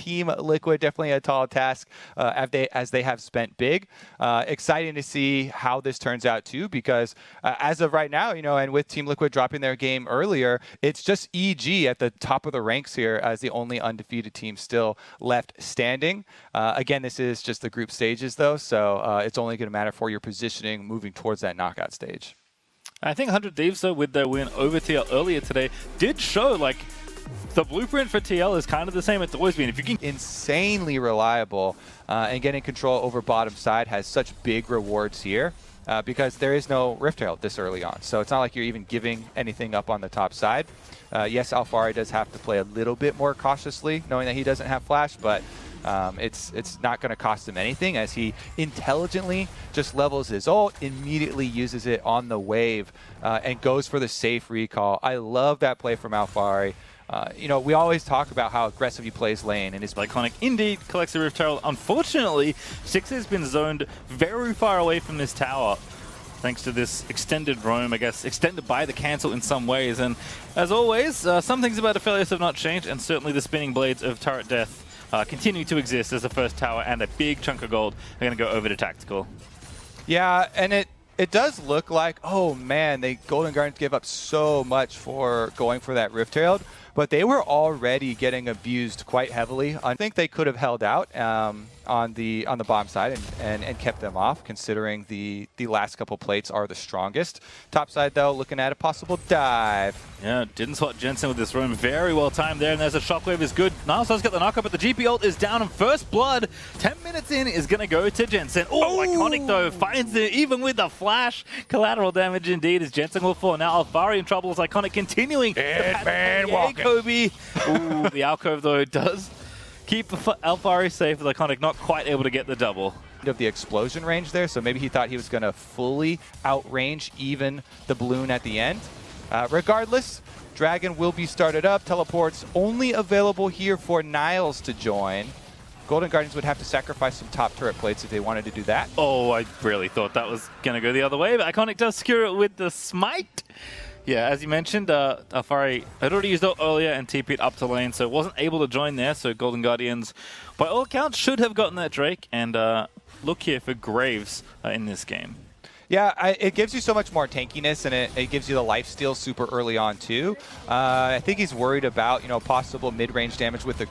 Team Liquid. Definitely a tall task as they have spent big. Exciting to see how this turns out too, because as of right now, and with Team Liquid dropping their game earlier, it's just EG at the top of the ranks here as the only undefeated team still left standing. Again, this is just the group stages though, so it's only going to matter for your positioning moving towards that knockout stage. I think 100 Thieves, though, with their win over TL earlier today, did show, like, the blueprint for TL is kind of the same it's always been. If you can insanely reliable and getting control over bottom side has such big rewards here because there is no Rift Herald this early on. So it's not like you're even giving anything up on the top side. Yes, Alphari does have to play a little bit more cautiously, knowing that he doesn't have flash, but it's not going to cost him anything as he intelligently just levels his ult, immediately uses it on the wave, and goes for the safe recall. I love that play from Alphari. We always talk about how aggressive he plays lane, and his Iconic indeed collects the Rift Herald. Unfortunately, Six has been zoned very far away from this tower, thanks to this extended roam, I guess, extended by the cancel in some ways. And as always, some things about Aphelios have not changed, and certainly the spinning blades of Turret Death continue to exist as the first tower, and a big chunk of gold are going to go over to Tactical. Yeah, and it does look like, oh man, the Golden Guardians gave up so much for going for that Rift Herald, but they were already getting abused quite heavily. I think they could have held out on the bottom side and kept them off, considering the last couple plates are the strongest. Top side, though, looking at a possible dive. Yeah, didn't spot Jensen with this roam. Very well timed there, and there's a shockwave is good. Niles does get the knockup, but the GP ult is down, and first blood, 10 minutes in, is going to go to Jensen. Oh, Iconic, though, finds it, even with the flash. Collateral damage indeed as Jensen will fall. Now Alphari in trouble as Iconic continuing. Man walking. Kobe. Ooh, the alcove, though, does keep Alphari safe with Iconic not quite able to get the double. Of the explosion range there, so maybe he thought he was going to fully outrange even the balloon at the end. Regardless, Dragon will be started up. Teleports only available here for Niles to join. Golden Guardians would have to sacrifice some top turret plates if they wanted to do that. Oh, I really thought that was going to go the other way, but Iconic does secure it with the smite. Yeah, as you mentioned, Alphari had already used it earlier and TP'd up to lane, so wasn't able to join there. So Golden Guardians, by all accounts, should have gotten that Drake. And look here for Graves in this game. Yeah, it gives you so much more tankiness, and it gives you the lifesteal super early on, too. I think he's worried about, possible mid-range damage with the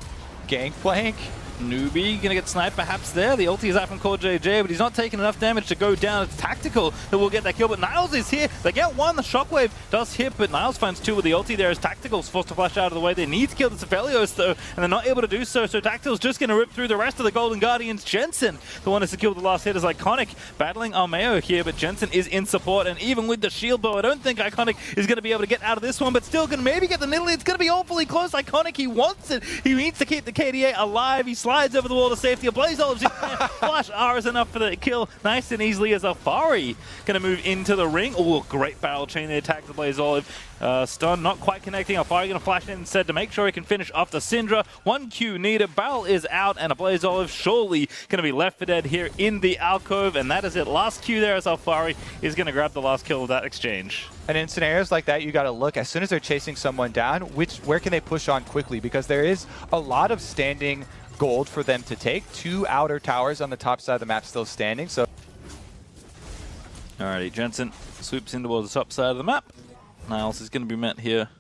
Gangplank. Newbie gonna get sniped perhaps there. The ulti is out from Core JJ, but he's not taking enough damage to go down. It's Tactical that will get that kill, but Niles is here. They get one. The shockwave does hit, but Niles finds two with the ulti there as Tactical's forced to flash out of the way. They need to kill the Aphelios though, and they're not able to do so. So Tactical's just gonna rip through the rest of the Golden Guardians. Jensen, the one to secure the last hit, is Iconic battling Armeo here, but Jensen is in support, and even with the shield bow, I don't think Iconic is gonna be able to get out of this one, but still gonna maybe get the Nidalee. It's gonna be awfully close. Iconic, he wants it. He needs to keep the KDA alive. He slides over the wall to safety. A Blaze Olive's in there. Flash R is enough for the kill nice and easily as Alphari going to move into the ring. Oh, great barrel chain there. Attack the Blaze Olive. Stun not quite connecting. Alphari going to flash in instead to make sure he can finish off the Syndra. 1 Q needed. Barrel is out, and a Blaze Olive surely going to be left for dead here in the alcove, and that is it. Last Q there as Alphari is going to grab the last kill of that exchange. And in scenarios like that, you got to look, as soon as they're chasing someone down, where can they push on quickly? Because there is a lot of standing gold for them to take. 2 outer towers on the top side of the map still standing. So, alrighty, Jensen swoops in towards the top side of the map. Niles is going to be met here.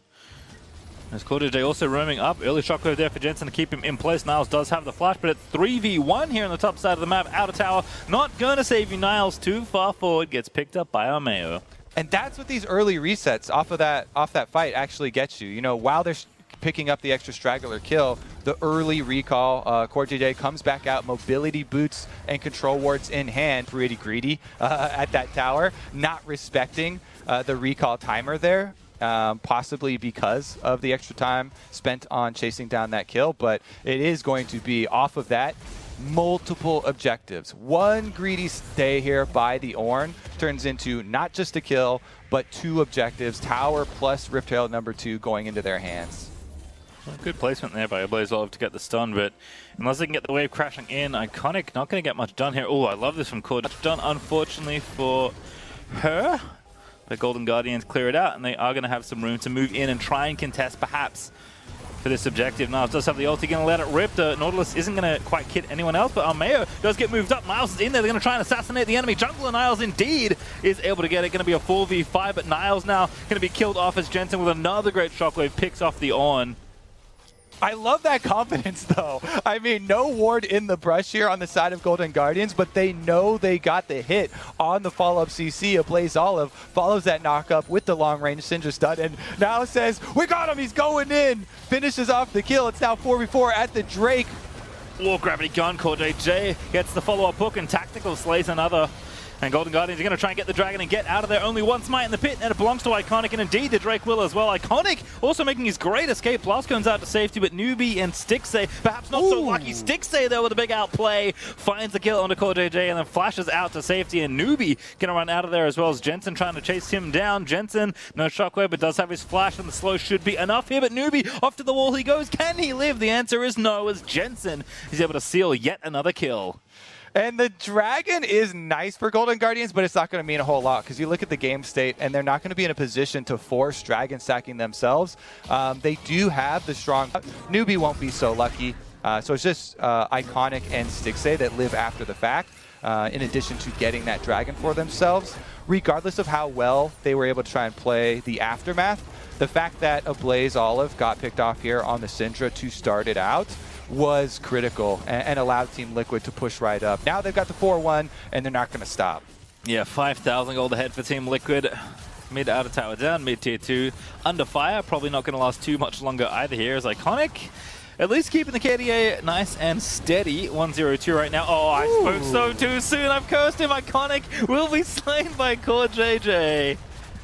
As J also roaming up. Early shockwave there for Jensen to keep him in place. Niles does have the flash, but it's 3v1 here on the top side of the map. Outer tower, not going to save you. Niles too far forward, gets picked up by Armeo. And that's what these early resets off that fight actually gets you. While they're picking up the extra straggler kill, the early recall, Core JJ comes back out, mobility boots and control wards in hand, pretty greedy at that tower, not respecting the recall timer there, possibly because of the extra time spent on chasing down that kill, but it is going to be off of that. Multiple objectives. One greedy stay here by the Ornn turns into not just a kill, but 2 objectives, tower plus Rift Herald number 2 going into their hands. Well, good placement there by a Blaze Olive to get the stun, but unless they can get the wave crashing in, Iconic not going to get much done here. Oh, I love this from Cord. Much done, unfortunately, for her. The Golden Guardians clear it out, and they are going to have some room to move in and try and contest, perhaps, for this objective. Niles does have the ulti, going to let it rip. The Nautilus isn't going to quite kit anyone else, but Armeo does get moved up. Niles is in there. They're going to try and assassinate the enemy. Jungler Niles indeed is able to get it. Going to be a 4v5, but Niles now going to be killed off as Jensen with another great shockwave picks off the on. I love that confidence, though. I mean, no ward in the brush here on the side of Golden Guardians, but they know they got the hit on the follow-up CC. Blaze Olive follows that knock-up with the long-range Syndra stun, and now says, we got him, he's going in. Finishes off the kill. It's now 4v4 at the Drake. Low gravity gun, CoreJJ gets the follow-up hook, and Tactical slays another. And Golden Guardians are going to try and get the Dragon and get out of there. Only one smite in the pit, and it belongs to Iconic, and indeed the Drake will as well. Iconic also making his great escape. Blast comes out to safety, but Newbie and Stixay, perhaps not so lucky. Stixay, though, with a big outplay, finds the kill onto CoreJJ and then flashes out to safety, and Newbie going to run out of there as well as Jensen trying to chase him down. Jensen, no shockwave, but does have his flash, and the slow should be enough here, but Newbie, off to the wall he goes. Can he live? The answer is no, as Jensen is able to seal yet another kill. And the Dragon is nice for Golden Guardians, but it's not going to mean a whole lot because you look at the game state and they're not going to be in a position to force Dragon stacking themselves. They do have the strong... Newbie won't be so lucky. So it's just Iconic and Stixay that live after the fact, in addition to getting that Dragon for themselves. Regardless of how well they were able to try and play the Aftermath, the fact that a Blaze Olive got picked off here on the Syndra to start it out was critical and allowed Team Liquid to push right up. Now they've got the 4-1, and they're not going to stop. Yeah, 5,000 gold ahead for Team Liquid. Mid outer tower down, mid tier 2 under fire. Probably not going to last too much longer either here as Iconic at least keeping the KDA nice and steady. 1-0-2 right now. Oh, I spoke so too soon. I've cursed him. Iconic will be slain by CoreJJ.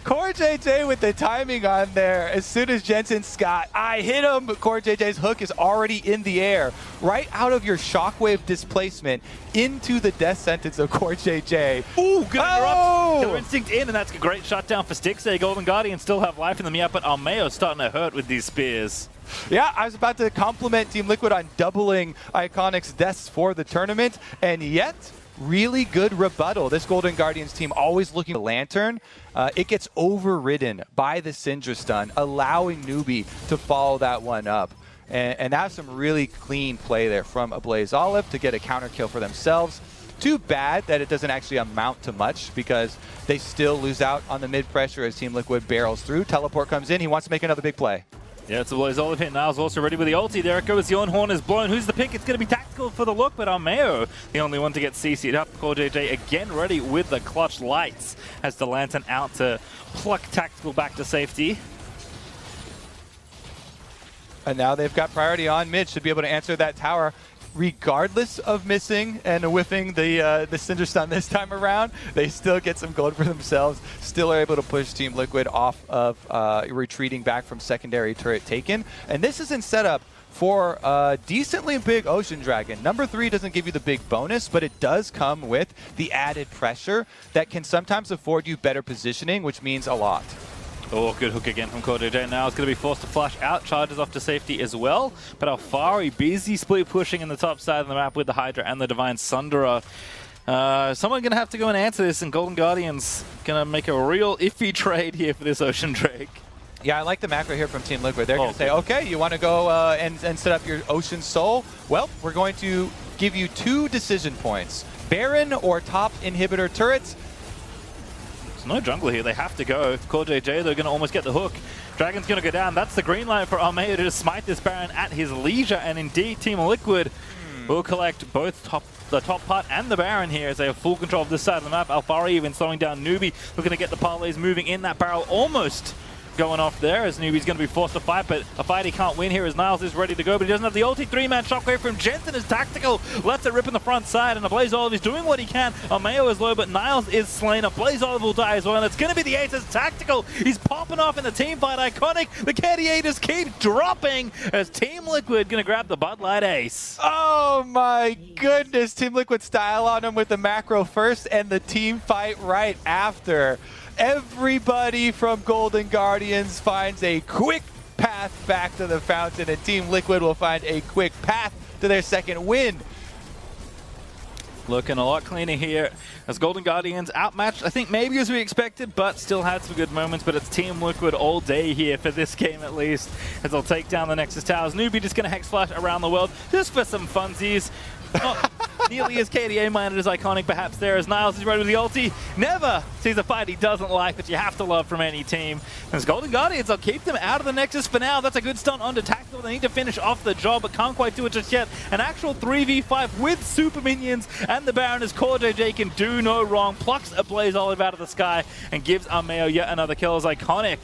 CoreJJ with the timing on there. As soon as Jensen Scott, I hit him, but CoreJJ's hook is already in the air. Right out of your shockwave displacement into the death sentence of CoreJJ. Ooh, good interrupt. Killer Instinct in, and that's a great shutdown for Stixay. Golden Guardians still have life in them yet, but Armeo's starting to hurt with these spears. Yeah, I was about to compliment Team Liquid on doubling Iconic's deaths for the tournament, and yet really good rebuttal. This Golden Guardians team always looking for the Lantern. It gets overridden by the Syndra stun, allowing Newbie to follow that one up. And that's some really clean play there from a Blaze Olive to get a counter kill for themselves. Too bad that it doesn't actually amount to much because they still lose out on the mid pressure as Team Liquid barrels through. Teleport comes in. He wants to make another big play. Yeah, it's a Blaze Olive hit. Niles also ready with the ulti. There it goes. The on-horn is blown. Who's the pick? It's going to be Tactical for the look, but Armeo, the only one to get CC'd up. CoreJJ again ready with the clutch lights. Has the Lantern out to pluck Tactical back to safety. And now they've got priority on mid. Should be able to answer that tower. Regardless of missing and whiffing the Syndra stun this time around, they still get some gold for themselves. Still are able to push Team Liquid off of retreating back from secondary turret taken. And this is in setup for a decently big Ocean Dragon. Number 3 doesn't give you the big bonus, but it does come with the added pressure that can sometimes afford you better positioning, which means a lot. Oh, good hook again from CoreJJ. Now it's going to be forced to flash out. Charges off to safety as well. But Alfari busy split pushing in the top side of the map with the Hydra and the Divine Sundera. Someone going to have to go and answer this, and Golden Guardians going to make a real iffy trade here for this Ocean Drake. Yeah, I like the macro here from Team Liquid. They're going to say, okay, you want to go and set up your Ocean Soul? Well, we're going to give you 2 decision points. Baron or top inhibitor turrets. No jungler here, they have to go. CoreJJ, they're going to almost get the hook. Dragon's going to go down. That's the green light for Armeo to smite this Baron at his leisure. And indeed, Team Liquid will collect both the top part and the Baron here as they have full control of this side of the map. Alfari even slowing down Newbie, looking to get the parlays moving in. That barrel almost going off there as Newbie's going to be forced to fight, but a fight he can't win here as Niles is ready to go, but he doesn't have the ulti. 3-man shockwave from Jensen is Tactical, lets it rip in the front side, and a Blaze Olive is doing what he can. Armeo is low, but Niles is slain. A Blaze Olive will die as well, and it's going to be the ace as Tactical. He's popping off in the team fight. Iconic, the KDA just keeps dropping as Team Liquid going to grab the Bud Light ace. Oh my goodness, Team Liquid style on him with the macro first and the team fight right after. Everybody from Golden Guardians finds a quick path back to the fountain, and Team Liquid will find a quick path to their second win. Looking a lot cleaner here as Golden Guardians outmatched, I think maybe as we expected, but still had some good moments. But it's Team Liquid all day here for this game at least, as they'll take down the Nexus Towers. Newbie just going to Hex Flash around the world just for some funsies. Not nearly as KDA-minded as Iconic perhaps there, as Niles is ready with the ulti. Never sees a fight he doesn't like, but you have to love from any team. As Golden Guardians, I'll keep them out of the Nexus for now. That's a good stunt onto Tactical. They need to finish off the job, but can't quite do it just yet. An actual 3v5 with super minions and the Baron, as CoreJJ can do no wrong. Plucks a Blaze Olive out of the sky and gives Armeo yet another kill as Iconic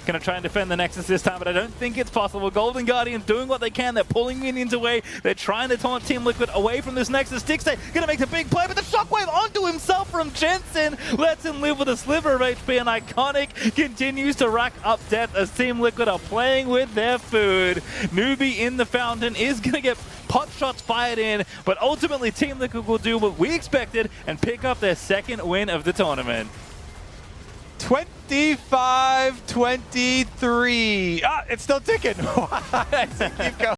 going to try and defend the Nexus this time, but I don't think it's possible. Golden Guardians doing what they can. They're pulling minions away. They're trying to taunt Team Liquid away from this Nexus. Stixay going to make a big play, but the shockwave onto himself from Jensen lets him live with a sliver of HP, and Iconic continues to rack up death as Team Liquid are playing with their food. Newbie in the fountain is going to get pot shots fired in, but ultimately Team Liquid will do what we expected and pick up their second win of the tournament. 25-23. It's still ticking. Keep going.